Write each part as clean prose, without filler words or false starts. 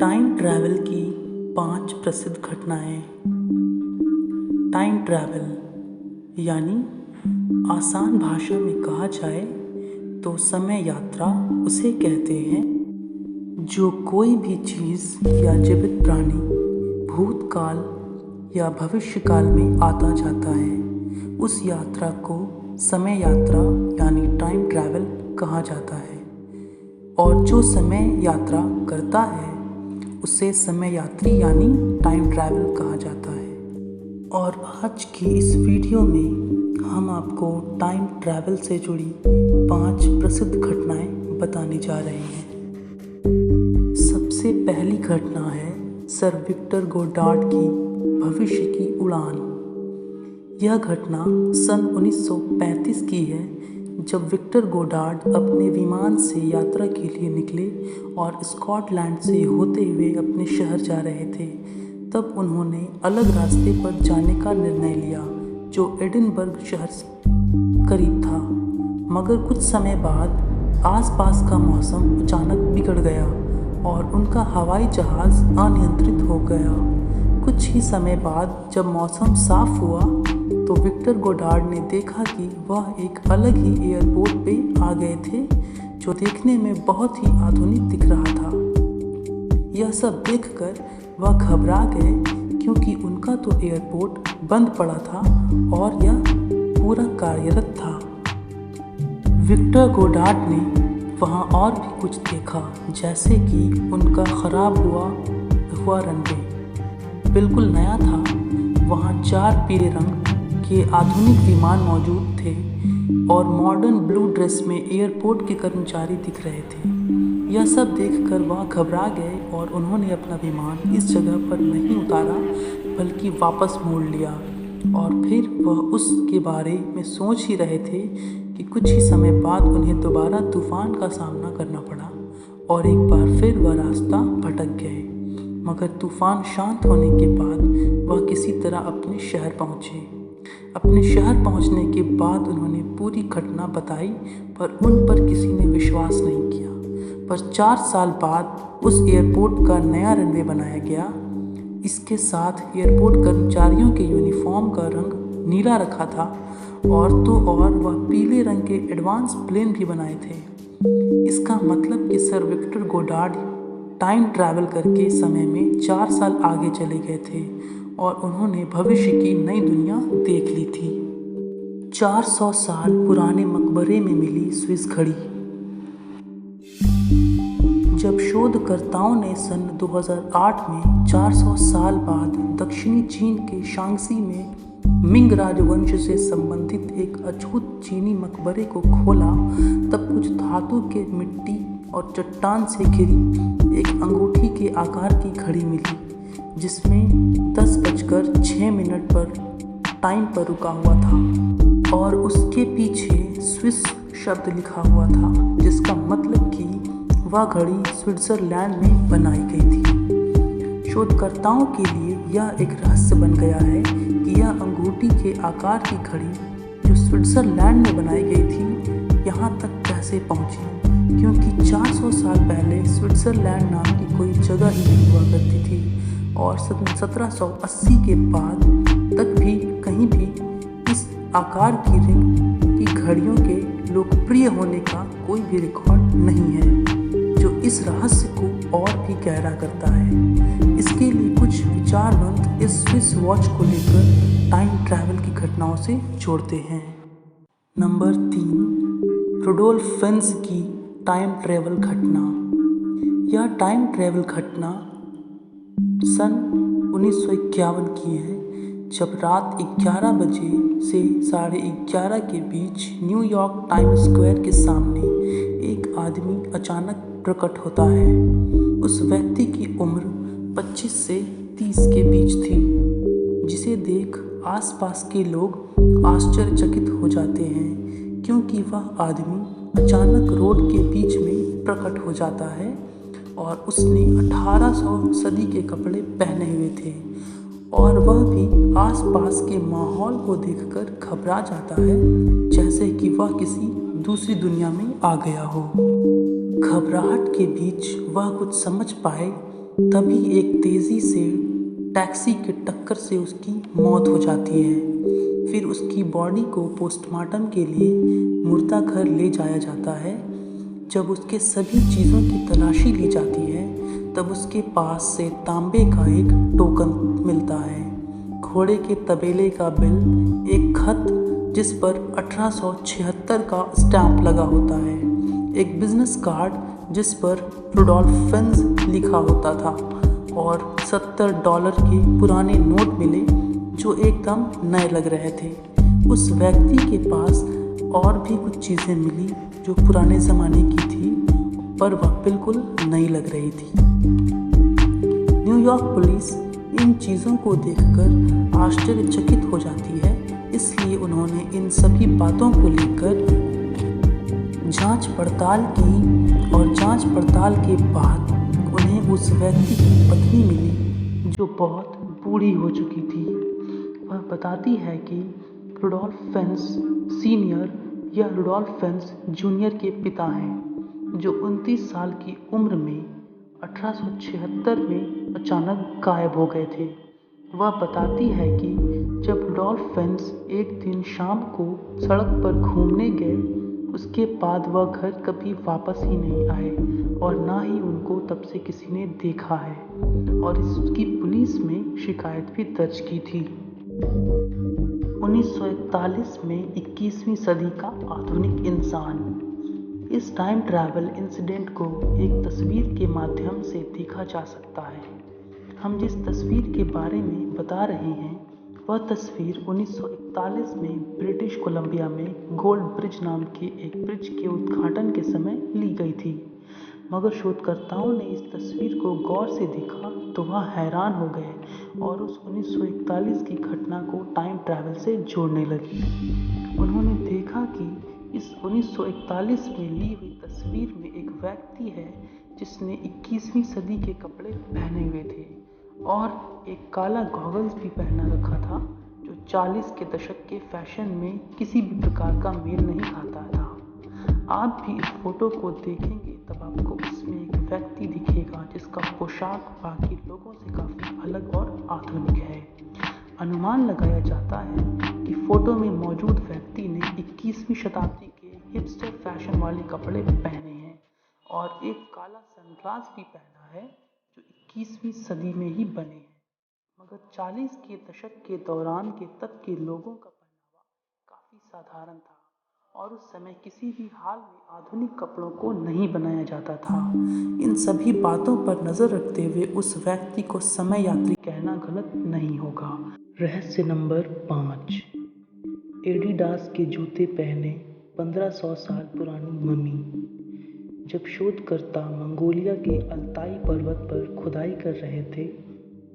Time travel की 5 प्रसिद्ध घटनाएं। टाइम ट्रैवल यानी आसान भाषा में कहा जाए तो समय यात्रा उसे कहते हैं जो कोई भी चीज़ या जीवित प्राणी भूतकाल या भविष्यकाल में आता जाता है। उस यात्रा को समय यात्रा यानी टाइम ट्रैवल कहा जाता है और जो समय यात्रा करता है उसे समय यात्री यानी टाइम ट्रैवल कहा जाता है। और आज की इस वीडियो में हम आपको टाइम ट्रैवल से जुड़ी 5 प्रसिद्ध घटनाएं बताने जा रहे हैं। सबसे पहली घटना है सर विक्टर गोडार्ड की भविष्य की उड़ान। यह घटना सन 1935 की है जब विक्टर गोडार्ड अपने विमान से यात्रा के लिए निकले और स्कॉटलैंड से होते हुए अपने शहर जा रहे थे। तब उन्होंने अलग रास्ते पर जाने का निर्णय लिया जो एडिनबर्ग शहर से करीब था। मगर कुछ समय बाद आसपास का मौसम अचानक बिगड़ गया और उनका हवाई जहाज़ अनियंत्रित हो गया। कुछ ही समय बाद जब मौसम साफ हुआ तो विक्टर गोडार्ड ने देखा कि वह एक अलग ही एयरपोर्ट पे आ गए थे जो देखने में बहुत ही आधुनिक दिख रहा था। यह सब देखकर वह घबरा गए क्योंकि उनका तो एयरपोर्ट बंद पड़ा था और यह पूरा कार्यरत था। विक्टर गोडार्ड ने वहाँ और भी कुछ देखा, जैसे कि उनका खराब हुआ रनवे बिल्कुल नया था। वहाँ 4 पीले रंग के आधुनिक विमान मौजूद थे और मॉडर्न ब्लू ड्रेस में एयरपोर्ट के कर्मचारी दिख रहे थे। यह सब देखकर वह घबरा गए और उन्होंने अपना विमान इस जगह पर नहीं उतारा बल्कि वापस मोड़ लिया। और फिर वह उसके बारे में सोच ही रहे थे कि कुछ ही समय बाद उन्हें दोबारा तूफान का सामना करना पड़ा और एक बार फिर वह रास्ता भटक गए। मगर तूफान शांत होने के बाद वह किसी तरह अपने शहर पहुँचे। अपने शहर पहुंचने के बाद उन्होंने पूरी घटना बताई पर उन पर किसी ने विश्वास नहीं किया। पर 4 साल बाद उस एयरपोर्ट का नया रनवे बनाया गया। इसके साथ एयरपोर्ट कर्मचारियों के यूनिफॉर्म का रंग नीला रखा था और वह पीले रंग के एडवांस प्लेन भी बनाए थे। इसका मतलब कि sir Victor Goddard time travel करके समय में 4 साल आगे चले गए थे और उन्होंने भविष्य की नई दुनिया देख ली थी। 400 साल पुराने मकबरे में मिली स्विस घड़ी। जब शोधकर्ताओं ने सन 2008 में 400 साल बाद दक्षिणी चीन के शांग्सी में मिंग राजवंश से संबंधित एक अछूत चीनी मकबरे को खोला, तब कुछ धातु के मिट्टी और चट्टान से घिरी एक अंगूठी के आकार की घड़ी मिली जिसमें 10:06 पर टाइम पर रुका हुआ था और उसके पीछे स्विस शब्द लिखा हुआ था, जिसका मतलब कि वह घड़ी स्विट्ज़रलैंड में बनाई गई थी। शोधकर्ताओं के लिए यह एक रहस्य बन गया है कि यह अंगूठी के आकार की घड़ी जो स्विट्ज़रलैंड में बनाई गई थी यहाँ तक कैसे पहुँची, क्योंकि 400 साल पहले स्विट्ज़रलैंड नाम की कोई जगह ही नहीं हुआ करती थी और 1780 के बाद तक भी कहीं भी इस आकार की रिंग की घड़ियों के लोकप्रिय होने का कोई भी रिकॉर्ड नहीं है, जो इस रहस्य को और भी गहरा करता है। इसके लिए कुछ विचारवंत इस स्विस वॉच को लेकर टाइम ट्रैवल की घटनाओं से जोड़ते हैं। नंबर 3, रुडोल्फ फेन्स की टाइम ट्रैवल घटना। यह टाइम ट्रैवल घटना सन 1951 की है जब रात 11 बजे से 11:30 के बीच न्यूयॉर्क टाइम स्क्वायर के सामने एक आदमी अचानक प्रकट होता है। उस व्यक्ति की उम्र 25 से 30 के बीच थी, जिसे देख आसपास के लोग आश्चर्यचकित हो जाते हैं क्योंकि वह आदमी अचानक रोड के बीच में प्रकट हो जाता है और उसने 1800 सदी के कपड़े पहने हुए थे और वह भी आसपास के माहौल को देखकर घबरा जाता है जैसे कि वह किसी दूसरी दुनिया में आ गया हो। घबराहट के बीच वह कुछ समझ पाए तभी एक तेज़ी से टैक्सी की टक्कर से उसकी मौत हो जाती है। फिर उसकी बॉडी को पोस्टमार्टम के लिए मुर्दाघर ले जाया जाता है। जब उसके सभी चीज़ों की तलाशी ली जाती है तब उसके पास से तांबे का एक टोकन मिलता है, घोड़े के तबेले का बिल, एक खत जिस पर 1876 का स्टैंप लगा होता है, एक बिजनेस कार्ड जिस पर रुडोल्फ फिन्स लिखा होता था और $70 के पुराने नोट मिले जो एकदम नए लग रहे थे। उस व्यक्ति के पास और भी कुछ चीज़ें मिली जो पुराने ज़माने की थी पर वह बिल्कुल नई लग रही थी। न्यूयॉर्क पुलिस इन चीज़ों को देखकर आश्चर्यचकित हो जाती है, इसलिए उन्होंने इन सभी बातों को लेकर जांच पड़ताल की और जांच पड़ताल के बाद उन्हें उस व्यक्ति की पत्नी मिली जो बहुत बूढ़ी हो चुकी थी। वह बताती है कि रुडोल्फ फिन्स सीनियर या रुडोल्फ फिन्स जूनियर के पिता हैं, जो 29 साल की उम्र में 1876 में अचानक गायब हो गए थे। वह बताती है कि जब रुडोल्फ फिन्स एक दिन शाम को सड़क पर घूमने गए, उसके बाद वह घर कभी वापस ही नहीं आए और ना ही उनको तब से किसी ने देखा है और इसकी पुलिस में शिकायत भी दर्ज की थी। 1941 में 21वीं सदी का आधुनिक इंसान। इस टाइम ट्रैवल इंसिडेंट को एक तस्वीर के माध्यम से देखा जा सकता है। हम जिस तस्वीर के बारे में बता रहे हैं वह तस्वीर 1941 में ब्रिटिश कोलंबिया में गोल्ड ब्रिज नाम के एक ब्रिज के उद्घाटन के समय ली गई थी। मगर शोधकर्ताओं ने इस तस्वीर को गौर से देखा तो वह हैरान हो गए और उस 1941 की घटना को टाइम ट्रैवल से जोड़ने लगे। उन्होंने देखा कि इस 1941 में ली हुई तस्वीर में एक व्यक्ति है जिसने 21वीं सदी के कपड़े पहने हुए थे और एक काला गॉगल्स भी पहना रखा था जो 40 के दशक के फैशन में किसी भी प्रकार का मेल नहीं खाता था। आप भी इस फोटो को देखेंगे तब आपको इसमें एक व्यक्ति दिखेगा जिसका पोशाक बाकी लोगों से काफ़ी अलग और आधुनिक है। अनुमान लगाया जाता है कि फोटो में मौजूद व्यक्ति ने 21वीं शताब्दी के हिपस्टर फैशन वाले कपड़े पहने हैं और एक काला सनग्लास भी पहना है जो 21वीं सदी में ही बने हैं। मगर 40 के दशक के दौरान के तक के लोगों का पहनावा काफ़ी साधारण था और उस समय किसी भी हाल में आधुनिक कपड़ों को नहीं बनाया जाता था। इन सभी बातों पर नज़र रखते हुए उस व्यक्ति को समय यात्री कहना गलत नहीं होगा। रहस्य नंबर 5, एडिडास के जूते पहने 1500 साल पुरानी मम्मी। जब शोधकर्ता मंगोलिया के अल्ताई पर्वत पर खुदाई कर रहे थे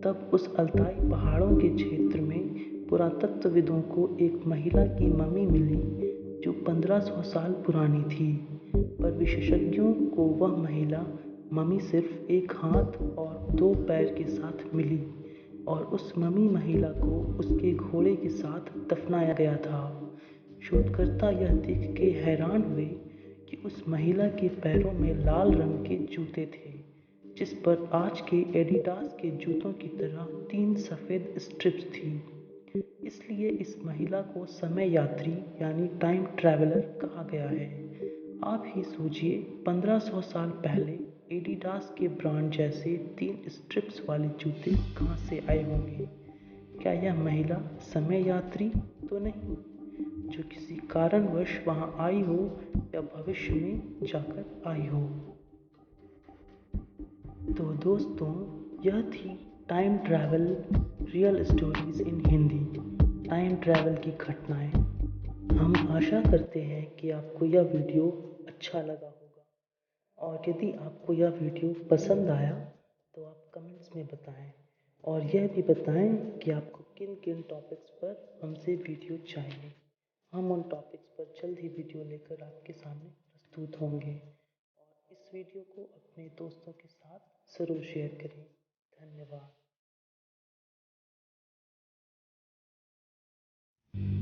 तब उस अल्ताई पहाड़ों के क्षेत्र में पुरातत्वविदों को एक महिला की मम्मी मिली जो 1500 साल पुरानी थी, पर विशेषज्ञों को वह महिला मम्मी सिर्फ एक हाथ और 2 पैर के साथ मिली और उस मम्मी महिला को उसके घोड़े के साथ दफनाया गया था। शोधकर्ता यह देख के हैरान हुए कि उस महिला के पैरों में लाल रंग के जूते थे जिस पर आज के एडिडास के जूतों की तरह 3 सफ़ेद स्ट्रिप्स थी। इसलिए इस महिला को समय यात्री यानी टाइम ट्रैवलर कहा गया है। आप ही सोचिए 1500 साल पहले एडिडास के ब्रांड जैसे 3 स्ट्रिप्स वाले जूते कहाँ से आए होंगे। क्या यह महिला समय यात्री तो नहीं जो किसी कारणवश वहाँ आई हो या भविष्य में जाकर आई हो। तो दोस्तों यह थी time travel real stories in Hindi, time travel की घटनाएं। हम आशा करते हैं कि आपको यह वीडियो अच्छा लगा होगा और यदि आपको यह वीडियो पसंद आया तो आप कमेंट्स में बताएं और यह भी बताएं कि आपको किन किन टॉपिक्स पर हमसे वीडियो चाहिए। हम उन टॉपिक्स पर जल्द ही वीडियो लेकर आपके सामने प्रस्तुत होंगे और इस वीडियो को अपने दोस्तों के साथ ज़रूर शेयर करें। धन्यवाद।